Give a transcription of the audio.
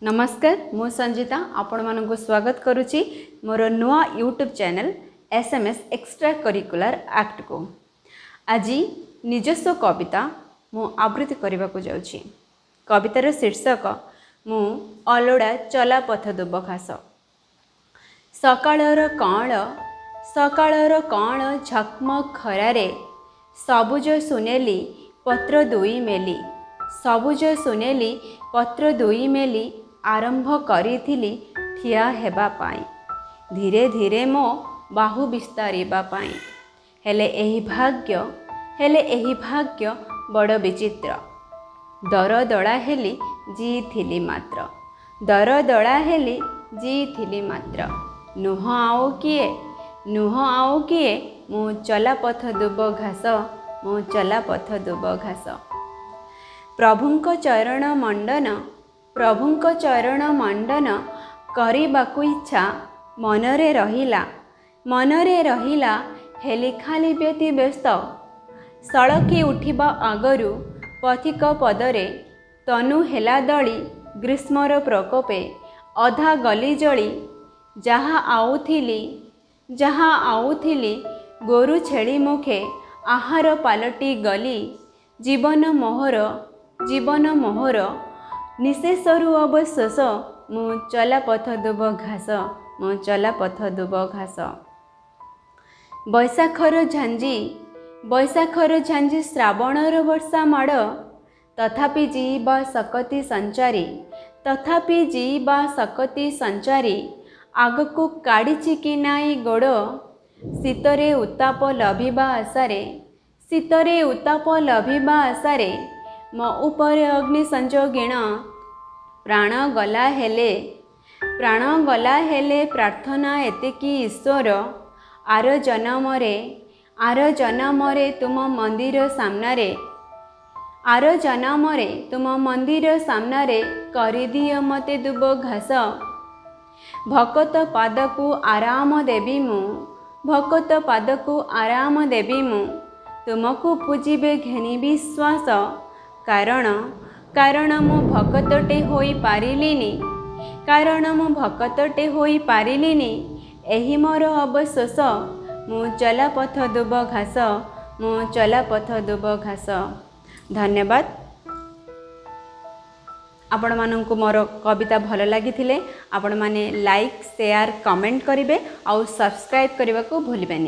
नमस्कार मु संजीता आपण मानक स्वागत करुच्ची मोर नुआ YouTube channel SMS extra curricular act को। आज निजस्व कविता मु आवृत्ति करने को जाऊँगी। कवितार शीर्षक मु अलोड़ा चला पथ दुब घास। सकाळर कण झकमक खरारे सबुज सुनेली पत्र दुई मेली। सबुज सुनेली पत्र दुई मेली आरंभ करिथिली ठिया हेबा पाई। धीरे धीरे मो बाहु विस्तारिबा पाई। हेले एही भाग्य बड़ विचित्र। दर दड़ा हेली जी थिली मात्र। दर दड़ा हेली जी थिली मात्र। नुह आओ किए मु चला पथ दुब घास। मु चला पथ दुब घास। प्रभुंको चरण मंडन करिबाकु इच्छा मनरे रहिला हेली खाली व्यति व्यस्त। सड़की उठिबा आगरु पथिक पदरे तनु हेला दली ग्रीष्मर प्रकोपे अधा गली जली। जहाँ आउथिली गोरु छेली मुखे आहार पालटी गली। जीवन मोहर निशेषरु अवशेष मु चला पथ दुब घास। मु चला पथ दुब घास। बैशाखर झांझी श्रावणर वर्षा माड़ तथापि जीवा सकती संचारी आगकु काढ़ी कि नाई गोड़। शीतरे उताप लभिबा आशारे मो उपरे अग्नि संजोगिण। प्राण गला हेले प्रार्थना एतिकी ईश्वर आर जन्मरे तुम मंदिर सामनारे करिदिय मते दुब घास। भकत पादकु आराम देवी मु तुमको पूजिबे घेनी विश्वास। कारण मु भकतटे होई पारिलिनी एही मोर अवशेष। मु चला पथ दुब घास। मु चला पथ दुब घास। धन्यवाद। आपण मानंकु मोर कविता भल लागिथिले आपण माने लाइक शेयर कमेंट करिवे आउ सब्सक्राइब करने को भूलिबेनी।